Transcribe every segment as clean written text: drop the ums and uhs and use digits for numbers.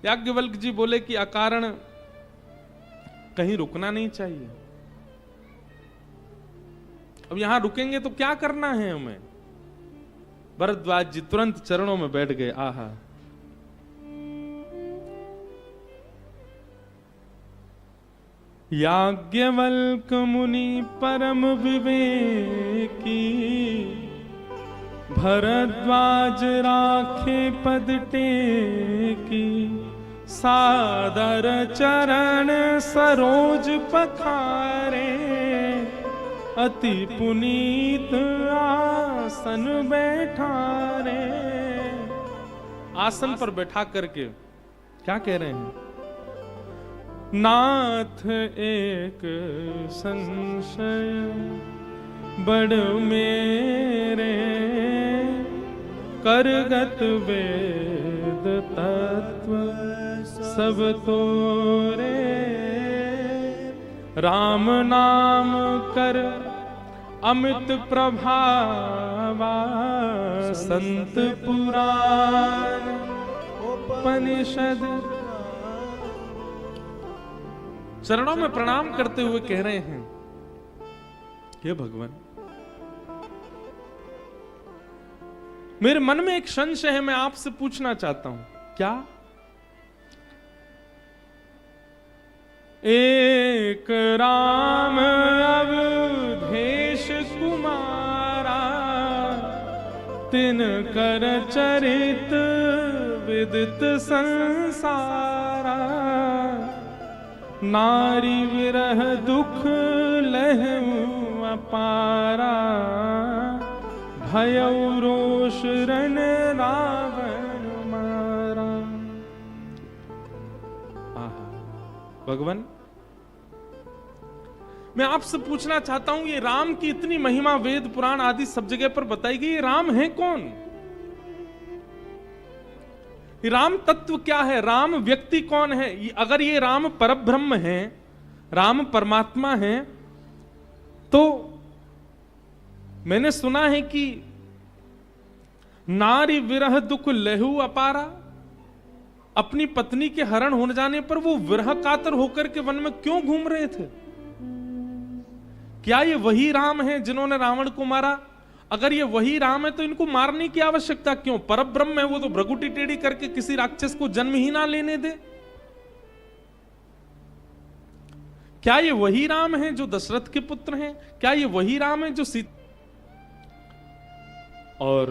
याज्ञवल्क्य जी बोले कि अकारण कहीं रुकना नहीं चाहिए। अब यहां रुकेंगे तो क्या करना है हमें? भरद्वाज जी तुरंत चरणों में बैठ गए। आहा, याज्ञवल्क्य मुनि परम विवेकी, भरद्वाज राखे पद टेकी, सादर चरण सरोज पखारे, अति पुनीत आसन बैठारे। आसन पर बैठा करके क्या कह रहे हैं? नाथ एक संशय बड़ मेरे, करगत वेद तत्व सब तोरे, राम नाम कर अमित प्रभावा, संत पुराण उपनिषद। चरणों में प्रणाम करते हुए कह रहे हैं, हे भगवान, मेरे मन में एक संशय है, मैं आपसे पूछना चाहता हूं। क्या? एक राम अवधेश कुमारा, तिन कर चरित विदित संसारा, नारी विरह दुख लहू अपारा, भयउ रोष रण रावण मारा। भगवान, मैं आपसे पूछना चाहता हूं, ये राम की इतनी महिमा वेद पुराण आदि सब जगह पर बताई गई, ये राम है कौन? राम तत्व क्या है? राम व्यक्ति कौन है? अगर ये राम परब्रह्म है, राम परमात्मा है, तो मैंने सुना है कि नारी विरह दुख लहू अपारा, अपनी पत्नी के हरण हो जाने पर वो विरह कातर होकर के वन में क्यों घूम रहे थे? क्या ये वही राम है जिन्होंने रावण को मारा? अगर ये वही राम है तो इनको मारने की आवश्यकता क्यों? परब्रह्म है वो, तो भ्रगुटी टेढ़ी करके किसी राक्षस को जन्म ही ना लेने दे। क्या ये वही राम है जो दशरथ के पुत्र हैं? क्या ये वही राम है जो सीता? और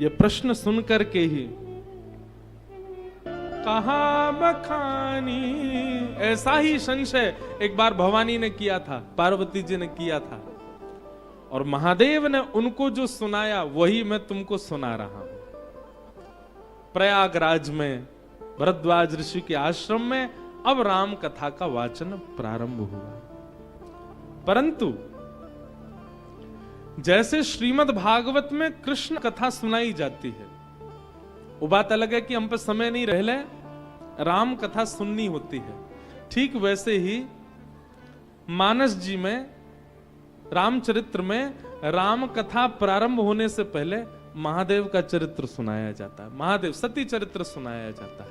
ये प्रश्न सुनकर के ही कहा बखानी, ऐसा ही संशय एक बार भवानी ने किया था, पार्वती जी ने किया था, और महादेव ने उनको जो सुनाया वही मैं तुमको सुना रहा हूं। प्रयागराज में भरद्वाज ऋषि के आश्रम में अब राम कथा का वाचन प्रारंभ हुआ। परंतु जैसे श्रीमद् भागवत में कृष्ण कथा सुनाई जाती है, वो बात अलग है कि हम पे समय नहीं रहले, राम कथा सुननी होती है। ठीक वैसे ही मानस जी में, रामचरित्र में राम कथा प्रारंभ होने से पहले महादेव का चरित्र सुनाया जाता है, महादेव सती चरित्र सुनाया जाता है।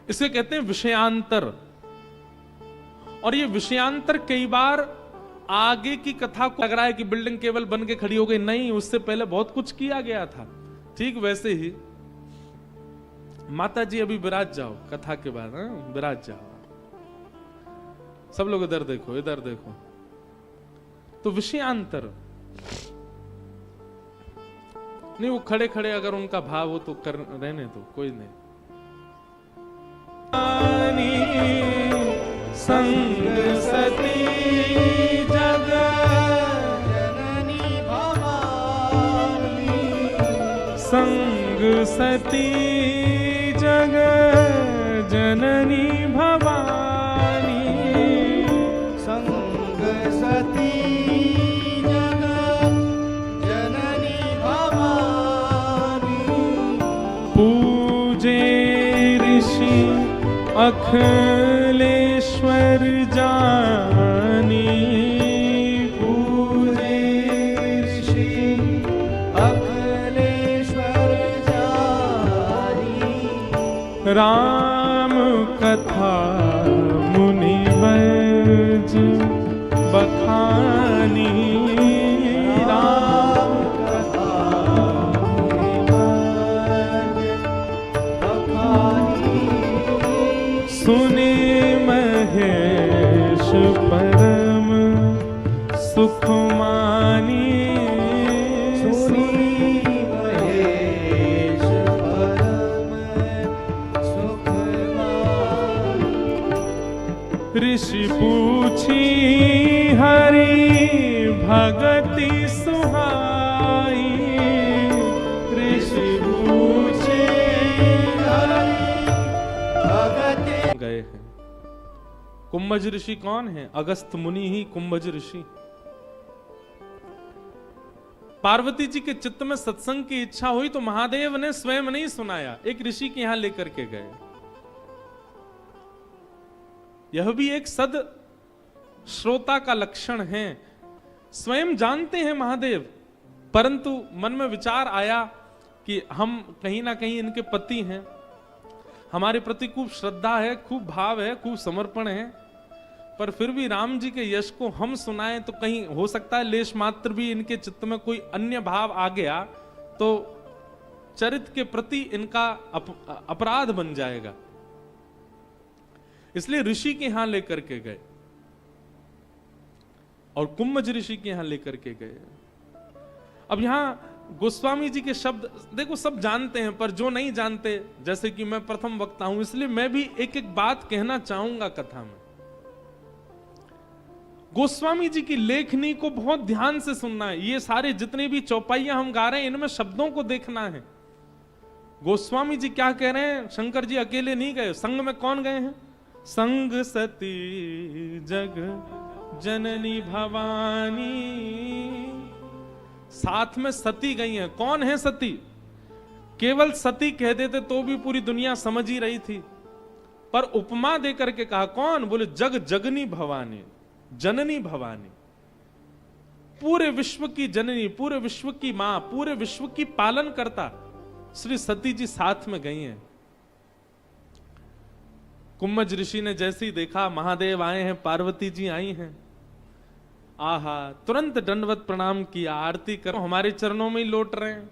इसे कहते हैं विषयांतर। और ये विषयांतर कई बार आगे की कथा को लग रहा है कि बिल्डिंग केवल बन के खड़ी हो गई, नहीं, उससे पहले बहुत कुछ किया गया था। ठीक वैसे ही माता जी अभी विराज जाओ, कथा के बाद विराज जाओ, सब लोग इधर देखो, इधर देखो। तो विषयांतर नहीं, वो खड़े खड़े अगर उनका भाव हो तो कर रहने दो, कोई नहीं। संग सती जग जननी भवानी, संग सती जग जननी भवानी, संग सती जग जननी भवानी, पूजे ऋषि अखिलेश्वर जानी, पूजे ऋषि अखिलेश्वर जानी, राम कथा मुनिवर्ज बखानी, राम कथा बखानी, सुने महेश परम सुख मानी, ऋषि पूछी हरि भगति सुहाई, ऋषि पूछे हरि भगति। गए हैं। कुंभज ऋषि कौन है? अगस्त मुनि ही कुंभज ऋषि। पार्वती जी के चित्त में सत्संग की इच्छा हुई तो महादेव ने स्वयं नहीं सुनाया, एक ऋषि के यहां लेकर के गए। यह भी एक सद श्रोता का लक्षण है। स्वयं जानते हैं महादेव, परंतु मन में विचार आया कि हम कहीं ना कहीं इनके पति हैं, हमारे प्रति खूब श्रद्धा है, खूब भाव है, खूब समर्पण है, पर फिर भी राम जी के यश को हम सुनाएं तो कहीं हो सकता है लेश मात्र भी इनके चित्त में कोई अन्य भाव आ गया तो चरित्र के प्रति इनका अपराध बन जाएगा। इसलिए ऋषि के यहां लेकर के गए और कुंभज ऋषि के यहां लेकर के गए। अब यहां गोस्वामी जी के शब्द देखो, सब जानते हैं, पर जो नहीं जानते, जैसे कि मैं प्रथम वक्ता हूं, इसलिए मैं भी एक एक बात कहना चाहूंगा कथा में। गोस्वामी जी की लेखनी को बहुत ध्यान से सुनना है। ये सारे जितने भी चौपाइयां हम गा रहे हैं, इनमें शब्दों को देखना है। गोस्वामी जी क्या कह रहे हैं? शंकर जी अकेले नहीं गए, संग में कौन गए हैं? संग सती जग जननी भवानी, साथ में सती गई हैं। कौन है सती? केवल सती कह देते तो भी पूरी दुनिया समझ ही रही थी, पर उपमा देकर के कहा कौन? बोले जग जगनी भवानी, जननी भवानी, पूरे विश्व की जननी, पूरे विश्व की मां, पूरे विश्व की पालन करता श्री सती जी साथ में गई हैं। कुंभज ऋषि ने जैसे ही देखा महादेव आए हैं, पार्वती जी आई हैं, आहा, तुरंत दंडवत प्रणाम किया, आरती करो, हमारे चरणों में ही लौट रहे हैं,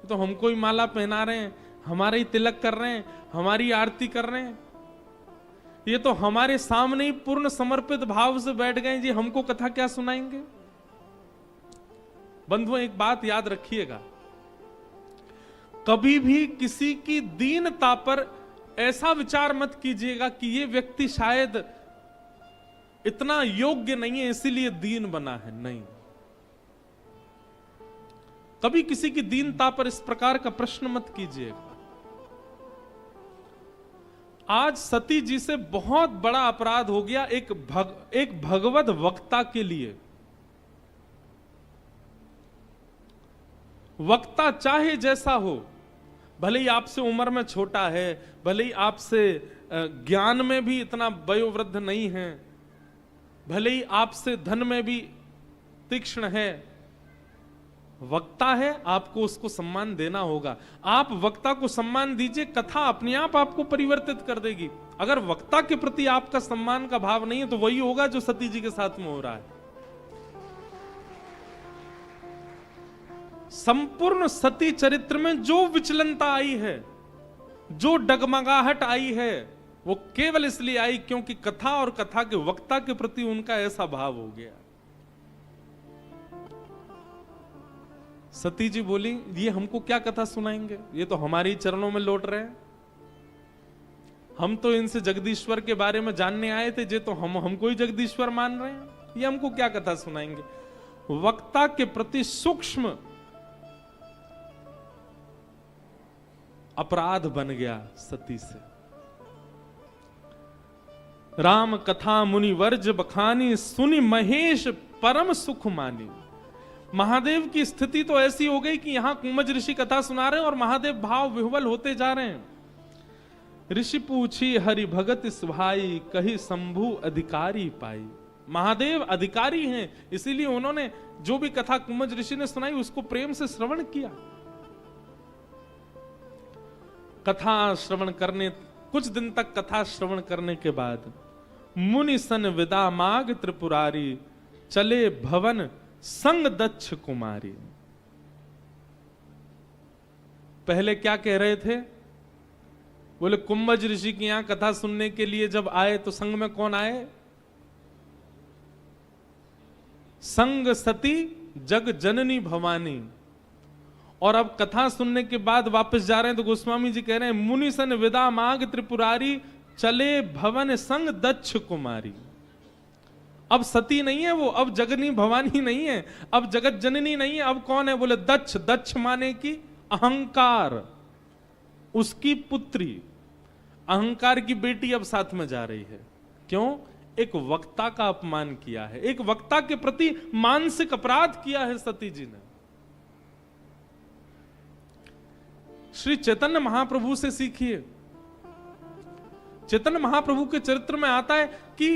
तो हमको ही माला पहना रहे हैं, हमारे ही तिलक कर रहे हैं, हमारी आरती कर रहे हैं, ये तो हमारे सामने ही पूर्ण समर्पित भाव से बैठ गए जी, हमको कथा क्या सुनाएंगे? बंधुओं, एक बात याद रखिएगा, कभी भी किसी की दीनता पर ऐसा विचार मत कीजिएगा कि ये व्यक्ति शायद इतना योग्य नहीं है इसीलिए दीन बना है। नहीं, कभी किसी की दीनता पर इस प्रकार का प्रश्न मत कीजिएगा। आज सती जी से बहुत बड़ा अपराध हो गया एक भगवत वक्ता के लिए। वक्ता चाहे जैसा हो, भले ही आपसे उम्र में छोटा है, भले ही आपसे ज्ञान में भी इतना वयोवृद्ध नहीं है, भले ही आपसे धन में भी तीक्ष्ण है, वक्ता है, आपको उसको सम्मान देना होगा। आप वक्ता को सम्मान दीजिए, कथा अपने आप आपको परिवर्तित कर देगी। अगर वक्ता के प्रति आपका सम्मान का भाव नहीं है तो वही होगा जो सती जी के साथ में हो रहा है। संपूर्ण सती चरित्र में जो विचलनता आई है, जो डगमगाहट आई है, वो केवल इसलिए आई क्योंकि कथा और कथा के वक्ता के प्रति उनका ऐसा भाव हो गया। सती जी बोली, ये हमको क्या कथा सुनाएंगे, ये तो हमारे चरणों में लौट रहे हैं, हम तो इनसे जगदीश्वर के बारे में जानने आए थे, जे तो हमको ही जगदीश्वर मान रहे हैं, ये हमको क्या कथा सुनाएंगे। वक्ता के प्रति सूक्ष्म अपराध बन गया सती से। राम कथा मुनि वर्ज बखानी, सुनि महेश परम सुख मानी। महादेव की स्थिति तो ऐसी हो गई कि यहां कुंभज ऋषि कथा सुना रहे हैं और महादेव भाव विह्वल होते जा रहे हैं। ऋषि पूछी हरि भगत सुभाई, कही शंभु अधिकारी पाई। महादेव अधिकारी हैं, इसीलिए उन्होंने जो भी कथा कुंभज ऋषि ने सुनाई उसको प्रेम से श्रवण किया। कथा श्रवण करने कुछ दिन तक कथा श्रवण करने के बाद मुनि सन विदा माग त्रिपुरारी, चले भवन संग दक्ष कुमारी। पहले क्या कह रहे थे? बोले कुंभज ऋषि की यहां कथा सुनने के लिए जब आए तो संग में कौन आए? संग सती जग जननी भवानी। और अब कथा सुनने के बाद वापस जा रहे हैं तो गोस्वामी जी कह रहे हैं मुनि सन विदा माग त्रिपुरारी, चले भवन संग दक्ष कुमारी। अब सती नहीं है वो, अब जगनी भवानी नहीं है, अब जगत जननी नहीं है, अब कौन है? बोले दक्ष। दक्ष माने की अहंकार, उसकी पुत्री, अहंकार की बेटी अब साथ में जा रही है। क्यों? एक वक्ता का अपमान किया है, एक वक्ता के प्रति मानसिक अपराध किया है सती जी ने। श्री चैतन्य महाप्रभु से सीखिए। चैतन्य महाप्रभु के चरित्र में आता है कि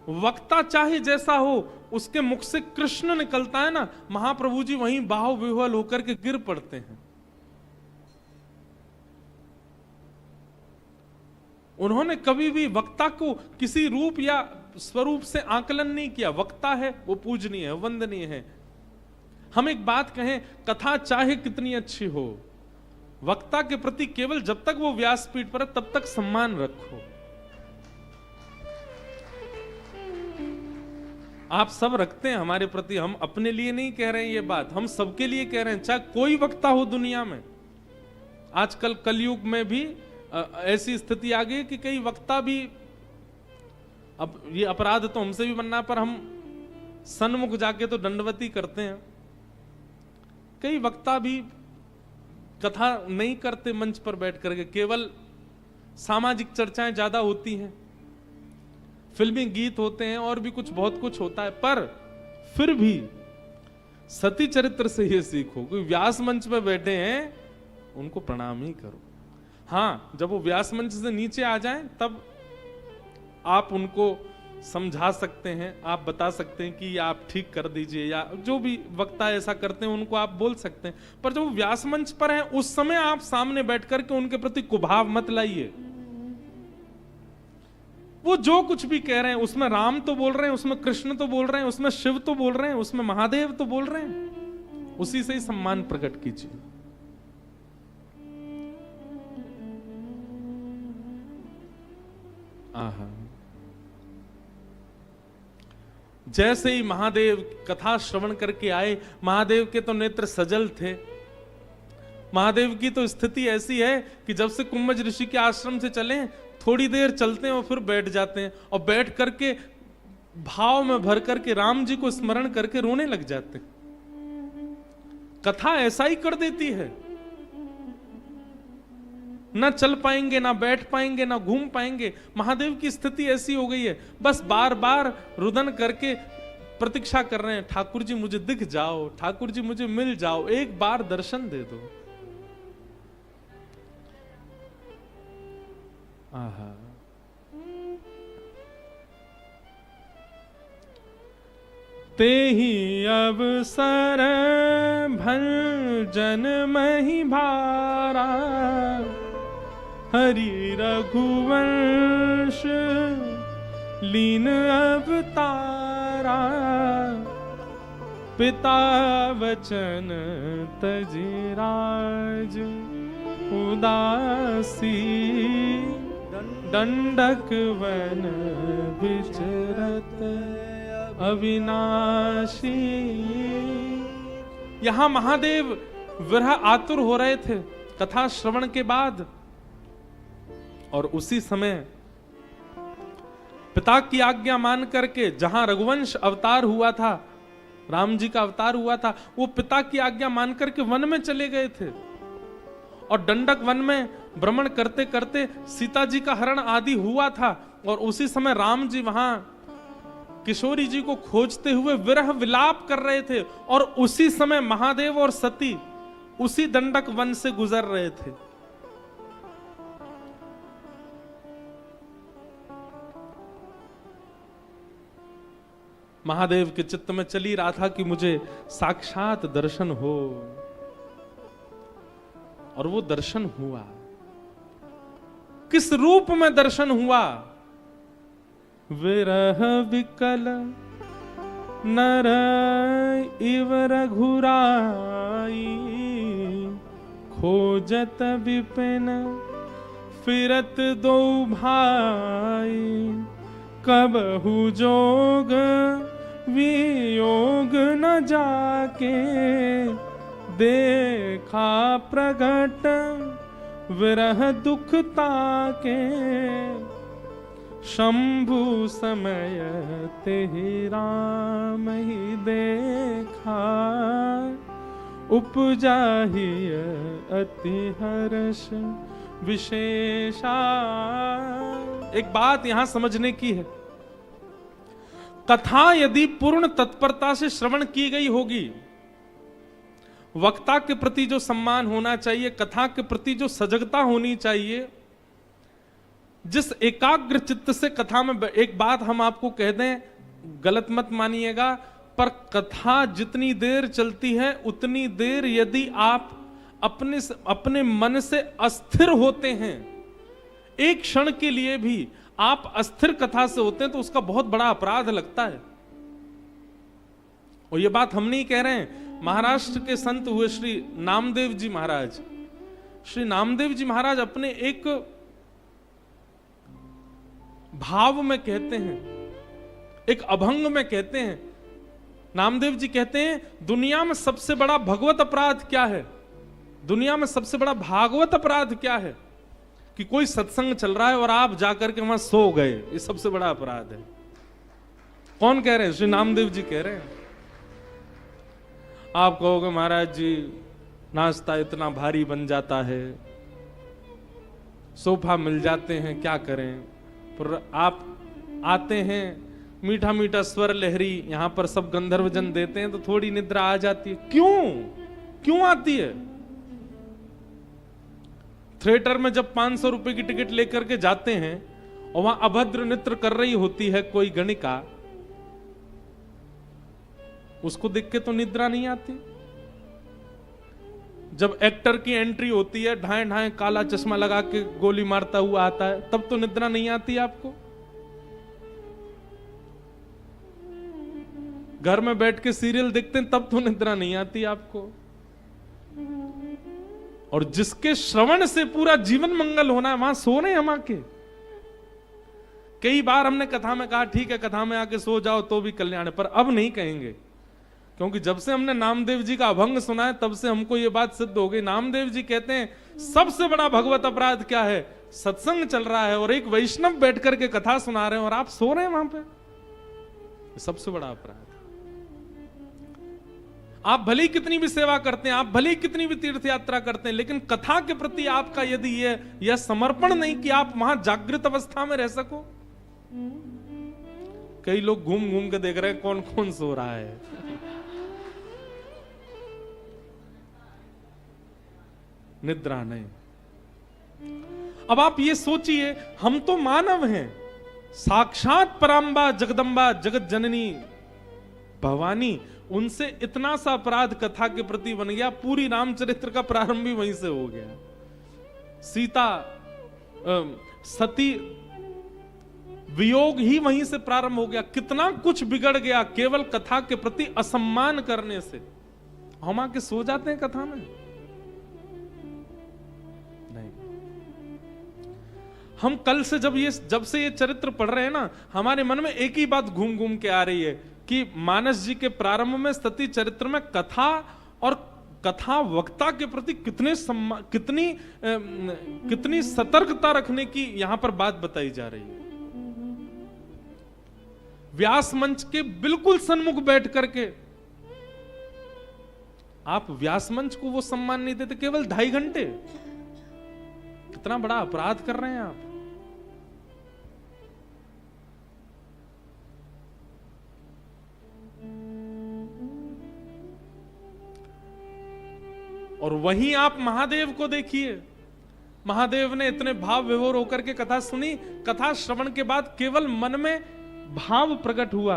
वक्ता चाहे जैसा हो, उसके मुख से कृष्ण निकलता है ना, महाप्रभु जी वहीं बाहु विह्वल होकर के गिर पड़ते हैं। उन्होंने कभी भी वक्ता को किसी रूप या स्वरूप से आकलन नहीं किया। वक्ता है वो पूजनीय है, वंदनीय है। हम एक बात कहें, कथा चाहे कितनी अच्छी हो, वक्ता के प्रति केवल जब तक वो व्यासपीठ पर है तब तक सम्मान रखो। आप सब रखते हैं हमारे प्रति, हम अपने लिए नहीं कह रहे हैं ये बात, हम सबके लिए कह रहे हैं, चाहे कोई वक्ता हो दुनिया में। आजकल कलयुग में भी ऐसी स्थिति आ गई कि कई वक्ता भी, अब ये अपराध तो हमसे भी बनना, पर हम सन्मुख जाके तो दंडवती करते हैं। कई वक्ता भी कथा नहीं करते मंच पर बैठ करके, केवल सामाजिक चर्चाएं ज्यादा होती हैं, फिल्मी गीत होते हैं और भी कुछ बहुत कुछ होता है। पर फिर भी सती चरित्र से ये सीखो कि व्यास मंच पर बैठे हैं उनको प्रणाम ही करो। हाँ, जब वो व्यास मंच से नीचे आ जाएं तब आप उनको समझा सकते हैं, आप बता सकते हैं कि आप ठीक कर दीजिए, या जो भी वक्ता ऐसा करते हैं उनको आप बोल सकते हैं। पर जब वो व्यास मंच पर हैं उस समय आप सामने बैठ करके उनके प्रति कुभाव मत लाइए। वो जो कुछ भी कह रहे हैं उसमें राम तो बोल रहे हैं, उसमें कृष्ण तो बोल रहे हैं, उसमें शिव तो बोल रहे हैं, उसमें महादेव तो बोल रहे हैं, उसी से ही सम्मान प्रकट कीजिए। आहा, जैसे ही महादेव कथा श्रवण करके आए, महादेव के तो नेत्र सजल थे। महादेव की तो स्थिति ऐसी है कि जब से कुंभज ऋषि के आश्रम से चले, थोड़ी देर चलते हैं और फिर बैठ जाते हैं, और बैठ करके भाव में भर करके राम जी को स्मरण करके रोने लग जाते हैं। कथा ऐसा ही कर देती है, ना चल पाएंगे, ना बैठ पाएंगे, ना घूम पाएंगे। महादेव की स्थिति ऐसी हो गई है, बस बार बार रुदन करके प्रतीक्षा कर रहे हैं, ठाकुर जी मुझे दिख जाओ, ठाकुर जी मुझे मिल जाओ, एक बार दर्शन दे दो। आहा, ते ही अवसर भंजन मही भारा, हरि रघुवंश लीन अवतारा, पिता वचन तजि राज उदासी, दंडक वन विचरत अविनाशी। यहां महादेव विरह आतुर हो रहे थे कथा श्रवण के बाद, और उसी समय पिता की आज्ञा मान करके जहां रघुवंश अवतार हुआ था, राम जी का अवतार हुआ था, वो पिता की आज्ञा मान करके वन में चले गए थे। और दंडक वन में भ्रमण करते करते सीता जी का हरण आदि हुआ था, और उसी समय राम जी वहां किशोरी जी को खोजते हुए विरह विलाप कर रहे थे, और उसी समय महादेव और सती उसी दंडक वन से गुजर रहे थे। महादेव के चित्त में चली रहा था कि मुझे साक्षात दर्शन हो, और वो दर्शन हुआ। किस रूप में दर्शन हुआ। विरह विकल नर इव रघुराई, खोजत विपिन फिरत दो भाई, कबहु जोग वियोग न जाके, देखा प्रगट विरह दुख ताके, शंभु समय तेहि राम ही देखा, उपजा ही अति हर्ष विशेषा। एक बात यहां समझने की है, कथा यदि पूर्ण तत्परता से श्रवण की गई होगी, वक्ता के प्रति जो सम्मान होना चाहिए, कथा के प्रति जो सजगता होनी चाहिए, जिस एकाग्र चित्त से कथा में, एक बात हम आपको कह दें, गलत मत मानिएगा, पर कथा जितनी देर चलती है उतनी देर यदि आप अपने मन से अस्थिर होते हैं, एक क्षण के लिए भी आप अस्थिर कथा से होते हैं, तो उसका बहुत बड़ा अपराध लगता है। और ये बात हम नहीं कह रहे हैं, महाराष्ट्र के संत हुए श्री नामदेव जी महाराज। श्री नामदेव जी महाराज अपने एक भाव में कहते हैं, एक अभंग में कहते हैं, नामदेव जी कहते हैं, दुनिया में सबसे बड़ा भगवत अपराध क्या है, दुनिया में सबसे बड़ा भागवत अपराध क्या है, कि कोई सत्संग चल रहा है और आप जाकर के वहां सो गए, ये सबसे बड़ा अपराध है। कौन कह रहे हैं? श्री नामदेव जी कह रहे हैं। आप कहोगे महाराज जी नाश्ता इतना भारी बन जाता है, सोफा मिल जाते हैं, क्या करें, पर आप आते हैं, मीठा मीठा स्वर लहरी, यहां पर सब गंधर्व जन देते हैं, तो थोड़ी निद्रा आ जाती है। क्यों आती है? थिएटर में जब 500 रुपए की टिकट लेकर के जाते हैं और वहां अभद्र नृत्य कर रही होती है कोई गणिका, उसको देख के तो निद्रा नहीं आती। जब एक्टर की एंट्री होती है, ढाए ढाए काला चश्मा लगा के गोली मारता हुआ आता है, तब तो निद्रा नहीं आती आपको। घर में बैठ के सीरियल देखते हैं, तब तो निद्रा नहीं आती आपको। और जिसके श्रवण से पूरा जीवन मंगल होना है, वहां सो रहे हम आके। कई बार हमने कथा में कहा ठीक है कथा में आके सो जाओ तो भी कल्याण है, पर अब नहीं कहेंगे, क्योंकि जब से हमने नामदेव जी का अभंग सुना है तब से हमको ये बात सिद्ध हो गई। नामदेव जी कहते हैं सबसे बड़ा भगवत अपराध क्या है? सत्संग चल रहा है और एक वैष्णव बैठ करके कथा सुना रहे हैं और आप सो रहे हैं वहां पे, सबसे बड़ा अपराध। आप भले ही कितनी भी सेवा करते हैं, आप भले ही कितनी भी तीर्थ यात्रा करते हैं, लेकिन कथा के प्रति आपका यदि यह समर्पण नहीं कि आप वहां जागृत अवस्था में रह सको। कई लोग घूम घूम के देख रहे हैं कौन कौन सो रहा है। निद्रा नहीं। अब आप ये सोचिए, हम तो मानव हैं, साक्षात पराम्बा जगदम्बा जगत जननी भवानी, उनसे इतना सा अपराध कथा के प्रति बन गया। पूरी रामचरित्र का प्रारंभ भी वहीं से हो गया। सीता सती वियोग ही वहीं से प्रारंभ हो गया। कितना कुछ बिगड़ गया केवल कथा के प्रति असम्मान करने से। हम आके सो जाते हैं कथा में? नहीं। हम कल से जब से ये चरित्र पढ़ रहे हैं ना, हमारे मन में एक ही बात घूम घूम के आ रही है कि मानस जी के प्रारंभ में सती चरित्र में कथा और कथा वक्ता के प्रति कितनी सतर्कता रखने की यहां पर बात बताई जा रही है। व्यास मंच के बिल्कुल सन्मुख बैठ करके आप व्यास मंच को वो सम्मान नहीं देते, केवल 2.5 घंटे। कितना बड़ा अपराध कर रहे हैं आप। और वहीं आप महादेव को देखिए, महादेव ने इतने भाव विभोर होकर के कथा सुनी। कथा श्रवण के बाद केवल मन में भाव प्रकट हुआ।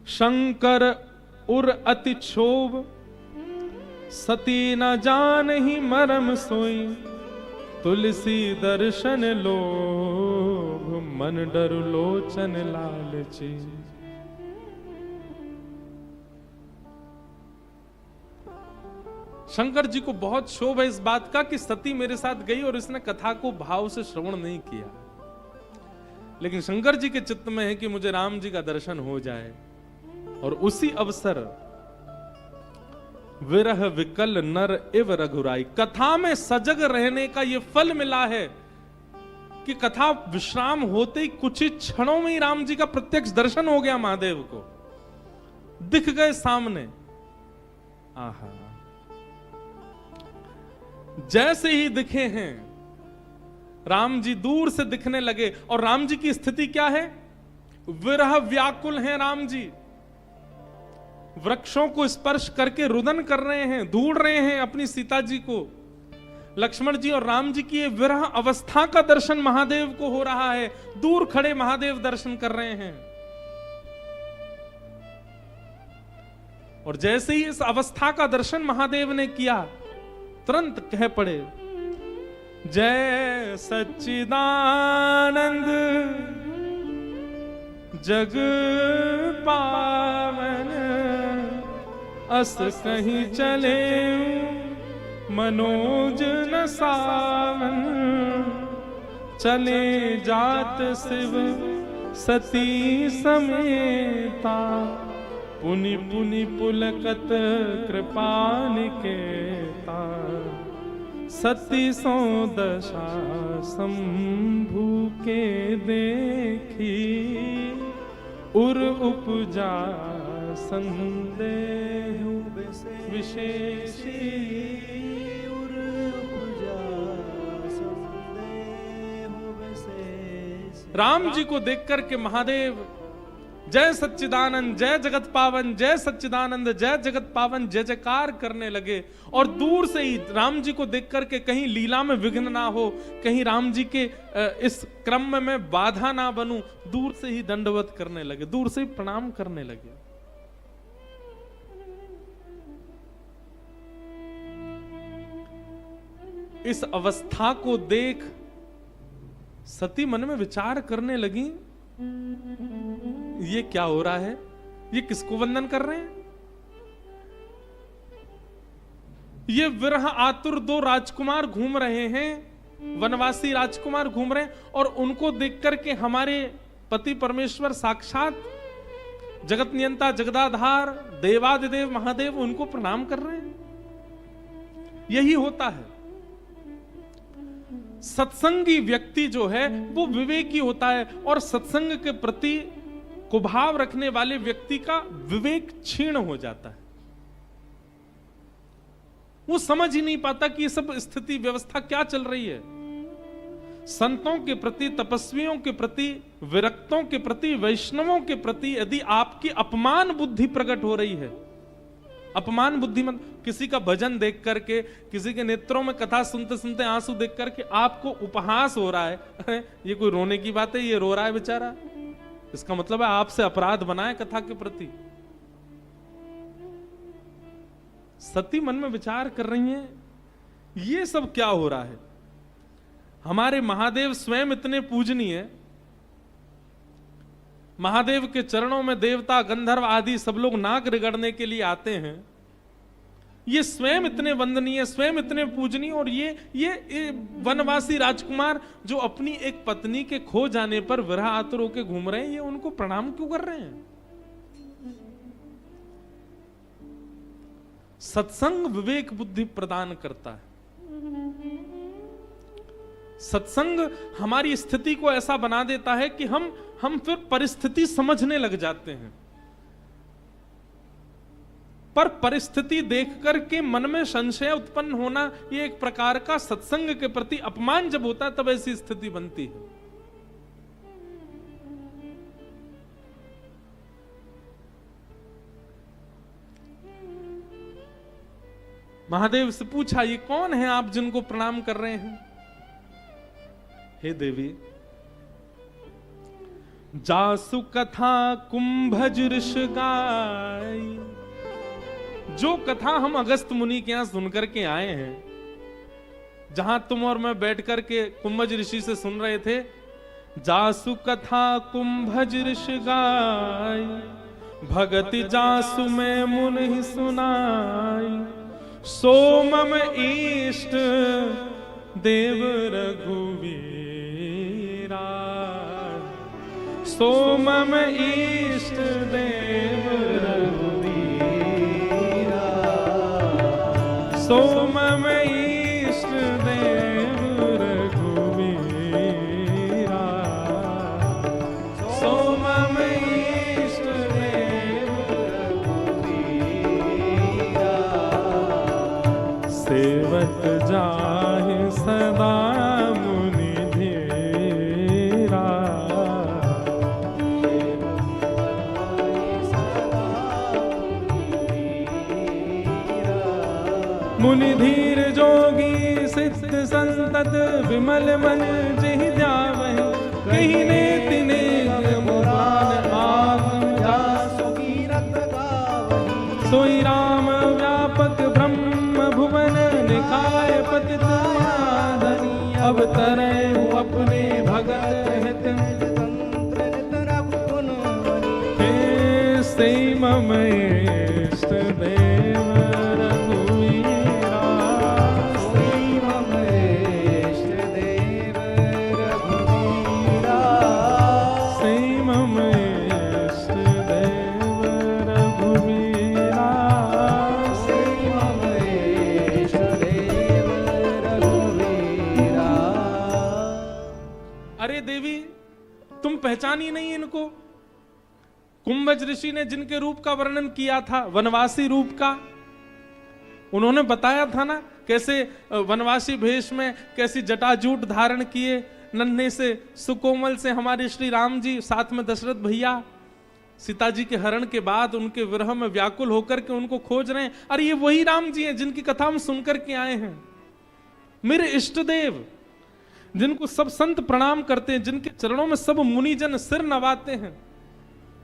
शंकर उर अति क्षोभ, सती न जान ही मरम सोई, तुलसी दर्शन लोभ, मन डर लोचन लालची। शंकर जी को बहुत क्षोभ है इस बात का कि सती मेरे साथ गई और इसने कथा को भाव से श्रवण नहीं किया। लेकिन शंकर जी के चित्त में है कि मुझे राम जी का दर्शन हो जाए, और उसी अवसर विरह विकल नर एव रघुराई, कथा में सजग रहने का यह फल मिला है कि कथा विश्राम होते ही कुछ ही क्षणों में ही राम जी का प्रत्यक्ष दर्शन हो गया। महादेव को दिख गए सामने। आहा, जैसे ही दिखे हैं राम जी दूर से दिखने लगे, और राम जी की स्थिति क्या है? विरह व्याकुल हैं राम जी, वृक्षों को स्पर्श करके रुदन कर रहे हैं, ढूंढ रहे हैं अपनी सीता जी को। लक्ष्मण जी और राम जी की ये विरह अवस्था का दर्शन महादेव को हो रहा है। दूर खड़े महादेव दर्शन कर रहे हैं, और जैसे ही इस अवस्था का दर्शन महादेव ने किया, तुरंत कह पड़े, जय सच्चिदानंद जग पावन, अस कहीं चले मनोज न सावन, चले जात शिव सती समेता, पुनि पुनि पुलकत कृपा निकेता, सती सो दशा शंभु के देखी, उर उपजा संदेह विशेषी, उर उपजा संदेह विशेषी। राम जी को देख करके महादेव जय सच्चिदानंद, जय जगत पावन, जय सच्चिदानंद, जय जगत पावन जय जयकार करने लगे। और दूर से ही राम जी को देख करके कहीं लीला में विघ्न ना हो, कहीं राम जी के इस क्रम में बाधा ना बनूं, दूर से ही दंडवत करने लगे, दूर से ही प्रणाम करने लगे। इस अवस्था को देख सती मन में विचार करने लगी, ये क्या हो रहा है? ये किसको वंदन कर रहे हैं? ये विरह आतुर दो राजकुमार घूम रहे हैं, वनवासी राजकुमार घूम रहे हैं, और उनको देख करके हमारे पति परमेश्वर साक्षात जगत नियंता जगदाधार देवादिदेव महादेव उनको प्रणाम कर रहे हैं। यही होता है, सत्संगी व्यक्ति जो है वो विवेकी होता है, और सत्संग के प्रति कुभाव रखने वाले व्यक्ति का विवेक क्षीण हो जाता है। वो समझ ही नहीं पाता कि ये सब स्थिति व्यवस्था क्या चल रही है। संतों के प्रति, तपस्वियों के प्रति, विरक्तों के प्रति, वैष्णवों के प्रति यदि आपकी अपमान बुद्धि प्रकट हो रही है, अपमान बुद्धि मत, किसी का भजन देख करके, किसी के नेत्रों में कथा सुनते सुनते आंसू देख करके आपको उपहास हो रहा है, ये कोई रोने की बात है, ये रो रहा है बेचारा, इसका मतलब है आपसे अपराध बना है कथा के प्रति। सती मन में विचार कर रही हैं, ये सब क्या हो रहा है? हमारे महादेव स्वयं इतने पूजनीय, महादेव के चरणों में देवता गंधर्व आदि सब लोग नाक रगड़ने के लिए आते हैं, ये स्वयं इतने वंदनीय, स्वयं इतने पूजनीय, और ये वनवासी राजकुमार जो अपनी एक पत्नी के खो जाने पर विरह आतुर होकर घूम रहे हैं, ये उनको प्रणाम क्यों कर रहे हैं? सत्संग विवेक बुद्धि प्रदान करता है। सत्संग हमारी स्थिति को ऐसा बना देता है कि हम फिर परिस्थिति समझने लग जाते हैं, पर परिस्थिति देख करके मन में संशय उत्पन्न होना, ये एक प्रकार का सत्संग के प्रति अपमान जब होता है तब ऐसी स्थिति बनती है। महादेव से पूछा, ये कौन है आप जिनको प्रणाम कर रहे हैं? हे देवी, जासु कथा कुंभज ऋष गाई, जो कथा हम अगस्त मुनि के यहां सुनकर के आए हैं, जहां तुम और मैं बैठ कर के कुंभज ऋषि से सुन रहे थे, जासु कथा कुंभज ऋषि गाय, भगति जासु में मुनि सुनाई, सोमम इष्ट देव रघुवीरा, सोमम इष्ट देव रघुवीरा, सोमम इष्ट देव रघुवीरा, सोमम इष्ट देव रघुवीरा, सेवक जाहि सदा मुनि धीरा, मुनि धीर जोगी सिद्ध संतत विमल मन जिहि ध्यावहि, कहि नेति नेत मुरान आगम जासु कीरत गावहि, सोई राम व्यापक ब्रह्म भुवन निकाय पतित माधनि, अवतरै अपने भगत हित तंत्र नितर गुण हे, से मम इष्ट देव रघुवीरा, से मम इष्ट देव रघुवीरा, से मम इष्ट देव रघुवीरा, से मम इष्ट देव रघुवीरा। अरे देवी, तुम पहचानी नहीं इनको? कुंभज ऋषि ने जिनके रूप का वर्णन किया था, वनवासी रूप का, उन्होंने बताया था ना कैसे वनवासी भेष में कैसी जटाजूट धारण किए, नन्हे से सुकोमल से हमारे श्री राम जी, साथ में दशरथ भैया सीता जी के हरण के बाद उनके विरह में व्याकुल होकर के उनको खोज रहे हैं। अरे ये वही राम जी हैं जिनकी कथा हम सुनकर के आए हैं। मेरे इष्ट देव, जिनको सब संत प्रणाम करते हैं, जिनके चरणों में सब मुनिजन सिर नवाते हैं,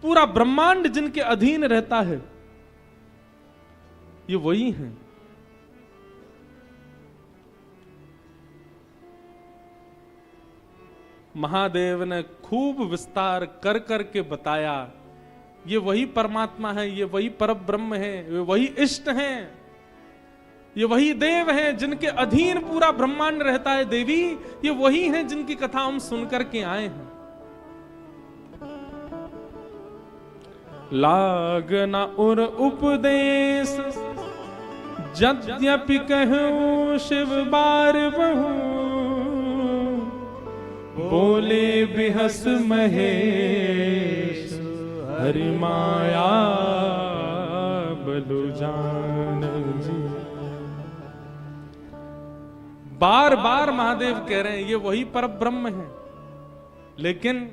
पूरा ब्रह्मांड जिनके अधीन रहता है, ये वही हैं। महादेव ने खूब विस्तार कर कर के बताया, ये वही परमात्मा है, ये वही परब्रह्म है, ये वही इष्ट हैं, ये वही देव हैं जिनके अधीन पूरा ब्रह्मांड रहता है। देवी, ये वही हैं जिनकी कथा हम सुनकर के आए हैं। लागना उर उपदेश यद्यपि कहूं शिव बार बहु, बोले बिहस महेश हरि माया बलु जान जी। बार बार महादेव कह रहे हैं ये वही परब्रह्म है, लेकिन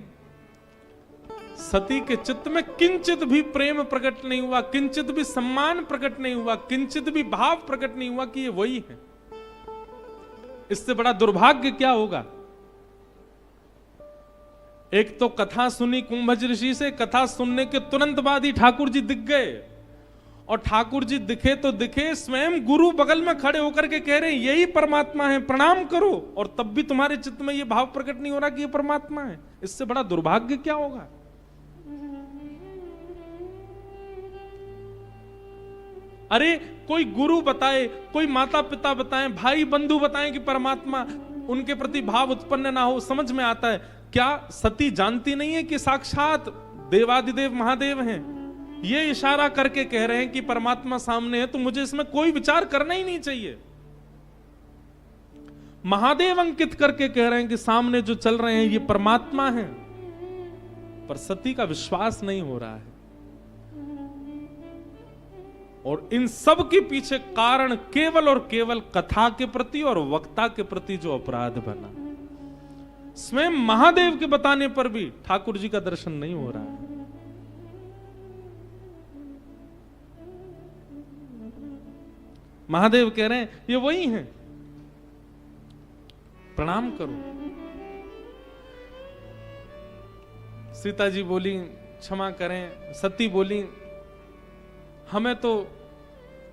सती के चित्त में किंचित भी प्रेम प्रकट नहीं हुआ, किंचित भी सम्मान प्रकट नहीं हुआ, किंचित भी भाव प्रकट नहीं हुआ कि ये वही है। इससे बड़ा दुर्भाग्य क्या होगा? एक तो कथा सुनी कुंभज ऋषि से, कथा सुनने के तुरंत बाद ही ठाकुर जी दिख गए, और ठाकुर जी दिखे तो दिखे, स्वयं गुरु बगल में खड़े होकर के कह रहे हैं यही परमात्मा है, प्रणाम करो, और तब भी तुम्हारे चित्त में ये भाव प्रकट नहीं हो रहा कि ये परमात्मा है। इससे बड़ा दुर्भाग्य क्या होगा? अरे कोई गुरु बताए, कोई माता पिता बताएं, भाई बंधु बताएं कि परमात्मा, उनके प्रति भाव उत्पन्न ना हो, समझ में आता है। क्या सती जानती नहीं है कि साक्षात देवादिदेव महादेव हैं? ये इशारा करके कह रहे हैं कि परमात्मा सामने है, तो मुझे इसमें कोई विचार करना ही नहीं चाहिए। महादेव अंकित करके कह रहे हैं कि सामने जो चल रहे हैं ये परमात्मा है, पर सती का विश्वास नहीं हो रहा है। और इन सब के पीछे कारण केवल और केवल कथा के प्रति और वक्ता के प्रति जो अपराध बना, स्वयं महादेव के बताने पर भी ठाकुर जी का दर्शन नहीं हो रहा है। महादेव कह रहे हैं ये वही हैं, प्रणाम करो। सीता जी बोली क्षमा करें, सती बोली हमें तो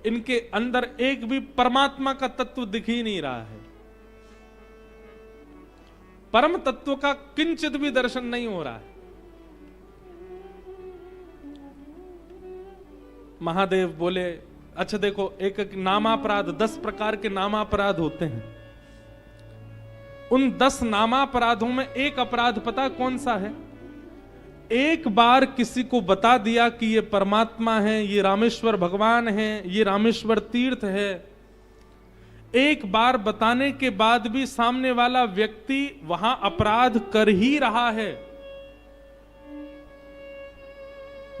इनके अंदर एक भी परमात्मा का तत्व दिख ही नहीं रहा है, परम तत्व का किंचित भी दर्शन नहीं हो रहा है। महादेव बोले, अच्छा देखो, एक एक नामापराध, 10 प्रकार के नामापराध होते हैं। उन 10 नामापराधों में एक अपराध पता कौन सा है? एक बार किसी को बता दिया कि ये परमात्मा है, ये रामेश्वर भगवान है, ये रामेश्वर तीर्थ है, एक बार बताने के बाद भी सामने वाला व्यक्ति वहां अपराध कर ही रहा है,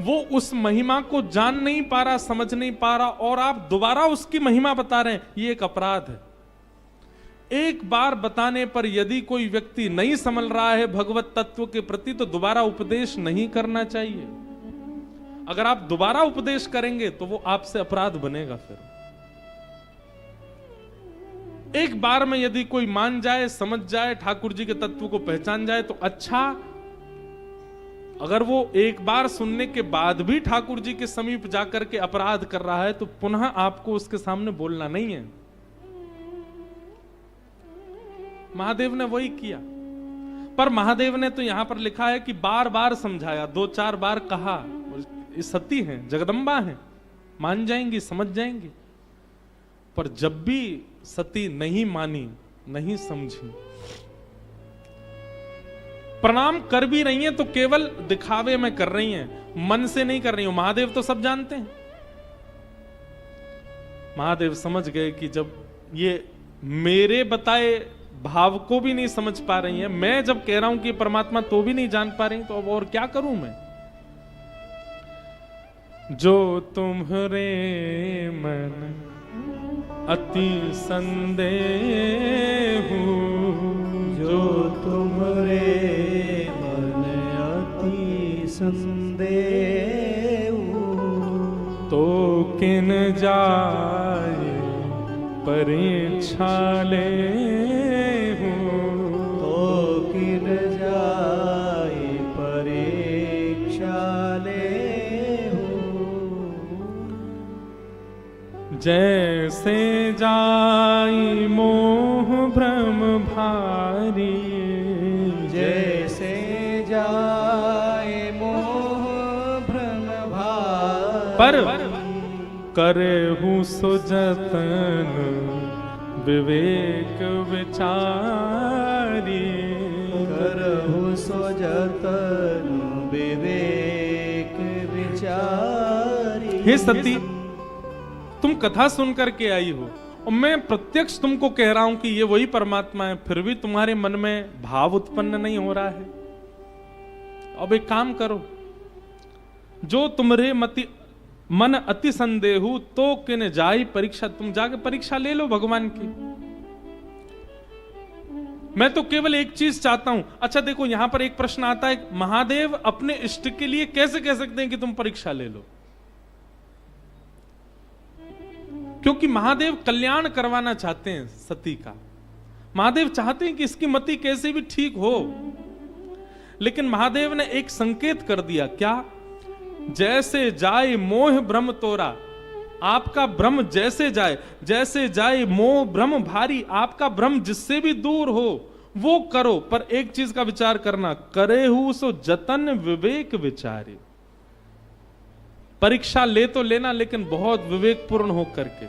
वो उस महिमा को जान नहीं पा रहा, समझ नहीं पा रहा, और आप दोबारा उसकी महिमा बता रहे हैं, ये एक अपराध है। एक बार बताने पर यदि कोई व्यक्ति नहीं समझ रहा है भगवत तत्व के प्रति, तो दोबारा उपदेश नहीं करना चाहिए। अगर आप दोबारा उपदेश करेंगे तो वो आपसे अपराध बनेगा। फिर एक बार में यदि कोई मान जाए, समझ जाए, ठाकुर जी के तत्व को पहचान जाए तो अच्छा। अगर वो एक बार सुनने के बाद भी ठाकुर जी के समीप जाकर के अपराध कर रहा है तो पुनः आपको उसके सामने बोलना नहीं है। महादेव ने वही किया, पर महादेव ने तो यहां पर लिखा है कि बार बार समझाया, 2-4 बार कहा, ये सती हैं, जगदम्बा हैं, मान जाएंगी, समझ जाएंगी। पर जब भी सती नहीं मानी, नहीं समझी, प्रणाम कर भी रही हैं तो केवल दिखावे में कर रही हैं, मन से नहीं कर रही हूं। महादेव तो सब जानते हैं। महादेव समझ गए कि जब ये मेरे बताए भाव को भी नहीं समझ पा रही हैं, मैं जब कह रहा हूं कि परमात्मा तो भी नहीं जान पा रही, तो अब और क्या करूं मैं। जो तुम्हारे मन अति संदेह, जो तुम्हारे मन अति संदेह, तो किन जाए परीक्षा ले, तो किन जाए परीक्षा ले। जैसे जाई मोह भ्रम भारी, जैसे जाए मोह भ्रम भारी, पर करहु सो जतन विवेक विचारी, करहु सो जतन विवेक विचारी। हे सती, तुम कथा सुन करके आई हो और मैं प्रत्यक्ष तुमको कह रहा हूं कि ये वही परमात्मा है, फिर भी तुम्हारे मन में भाव उत्पन्न नहीं हो रहा है। अब एक काम करो, जो तुम्हारे मन अति संदेहु, तो किन जाई परीक्षा, तुम जाके परीक्षा ले लो भगवान की। मैं तो केवल एक चीज चाहता हूं। अच्छा देखो, यहां पर एक प्रश्न आता है, महादेव अपने इष्ट के लिए कैसे कह सकते हैं कि तुम परीक्षा ले लो? क्योंकि महादेव कल्याण करवाना चाहते हैं सती का। महादेव चाहते हैं कि इसकी मति कैसे भी ठीक हो, लेकिन महादेव ने एक संकेत कर दिया। क्या? जैसे जाए मोह भ्रम तोरा, आपका भ्रम जैसे जाए, जैसे जाए मोह भ्रम भारी, आपका भ्रम जिससे भी दूर हो वो करो, पर एक चीज का विचार करना, करे हु सो जतन विवेक विचारी। परीक्षा ले तो लेना, लेकिन बहुत विवेकपूर्ण होकर के।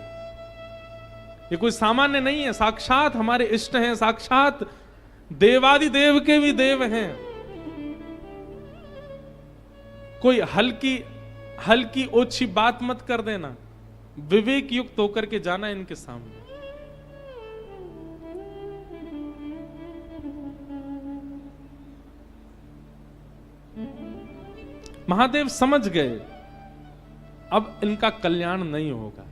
ये कोई सामान्य नहीं है, साक्षात हमारे इष्ट हैं, साक्षात देवादि देव के भी देव हैं। कोई हल्की ओछी बात मत कर देना, विवेक युक्त होकर के जाना इनके सामने। महादेव समझ गए अब इनका कल्याण नहीं होगा।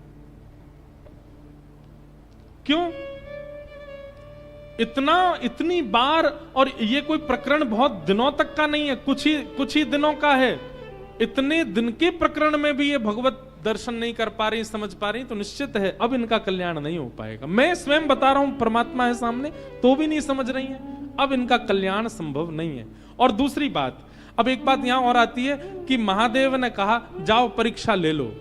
क्यों? इतनी बार, और ये कोई प्रकरण बहुत दिनों तक का नहीं है, कुछ ही दिनों का है। इतने दिन के प्रकरण में भी ये भगवत दर्शन नहीं कर पा रही, समझ पा रही, तो निश्चित है अब इनका कल्याण नहीं हो पाएगा। मैं स्वयं बता रहा हूं, परमात्मा है सामने, तो भी नहीं समझ रही है, अब इनका कल्याण संभव नहीं है। और दूसरी बात, अब एक बात यहां और आती है कि महादेव ने कहा जाओ परीक्षा ले लो।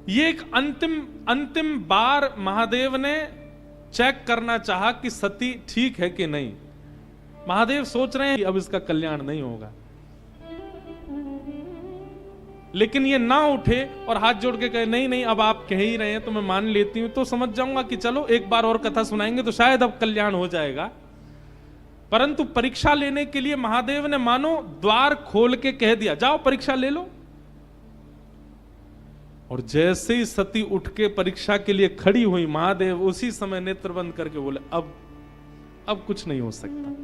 ये एक अंतिम बार महादेव ने चेक करना चाहा कि सती ठीक है कि नहीं। महादेव सोच रहे हैं कि अब इसका कल्याण नहीं होगा, लेकिन ये ना उठे और हाथ जोड़ के कहे नहीं नहीं अब आप कह ही रहे हैं तो मैं मान लेती हूं, तो समझ जाऊंगा कि चलो एक बार और कथा सुनाएंगे तो शायद अब कल्याण हो जाएगा। परंतु परीक्षा लेने के लिए महादेव ने मानो द्वार खोल के कह दिया, जाओ परीक्षा ले लो। और जैसे ही सती उठ के परीक्षा के लिए खड़ी हुई, महादेव उसी समय नेत्र बंद करके बोले अब कुछ नहीं हो सकता।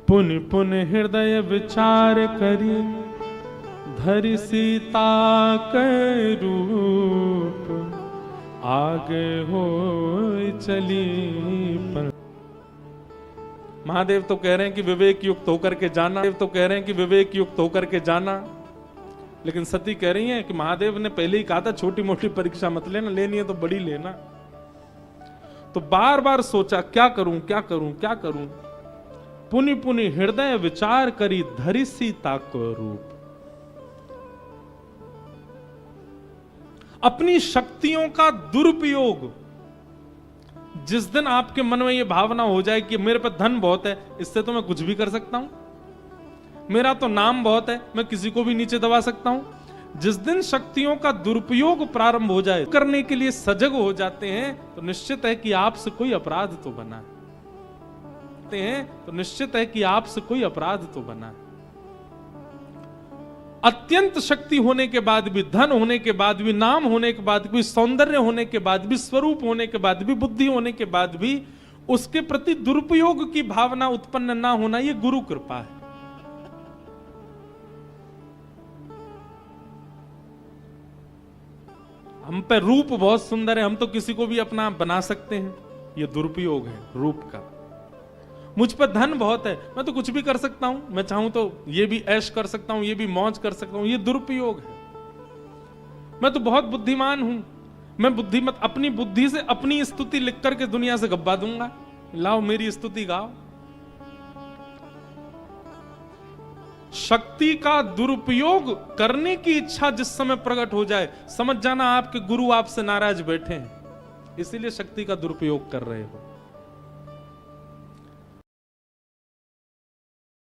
पुन पुन हृदय विचार करी, धरि सीता के रूप, आगे हो चली पर। महादेव तो कह रहे हैं कि विवेक युक्त होकर के जाना, देव तो कह रहे हैं कि विवेक युक्त होकर के जाना, लेकिन सती कह रही है कि महादेव ने पहले ही कहा था छोटी मोटी परीक्षा मत लेना, लेनी है तो बड़ी लेना। तो बार बार सोचा क्या करूं क्या करूं क्या करूं। पुनि पुनि हृदय विचार करी, धरि सीता को रूप। अपनी शक्तियों का दुरुपयोग, जिस दिन आपके मन में यह भावना हो जाए कि मेरे पर धन बहुत है, इससे तो मैं कुछ भी कर सकता हूं, मेरा तो नाम बहुत है, मैं किसी को भी नीचे दबा सकता हूं, जिस दिन शक्तियों का दुरुपयोग प्रारंभ हो जाए, करने के लिए सजग हो जाते हैं, तो निश्चित है कि आपसे कोई अपराध तो बना है, तो निश्चित है कि आपसे कोई अपराध तो बना है। अत्यंत शक्ति होने के बाद भी, धन होने के बाद भी, नाम होने के बाद भी, सौंदर्य होने के बाद भी, स्वरूप होने के बाद भी, बुद्धि होने के बाद भी उसके प्रति दुरुपयोग की भावना उत्पन्न ना होना, यह गुरु कृपा है। हम पे रूप बहुत सुंदर है, हम तो किसी को भी अपना बना सकते हैं, यह दुरुपयोग है रूप का। मुझ पर धन बहुत है, मैं तो कुछ भी कर सकता हूं, मैं चाहूं तो ये भी ऐश कर सकता हूं, ये भी मौज कर सकता हूं, ये दुरुपयोग है। मैं तो बहुत बुद्धिमान हूं, मैं बुद्धिमत अपनी बुद्धि से अपनी स्तुति लिख करके दुनिया से गब्बा दूंगा, लाओ मेरी स्तुति गाओ। शक्ति का दुरुपयोग करने की इच्छा जिस समय प्रकट हो जाए, समझ जाना आपके गुरु आपसे नाराज बैठे हैं, इसीलिए शक्ति का दुरुपयोग कर रहे हो।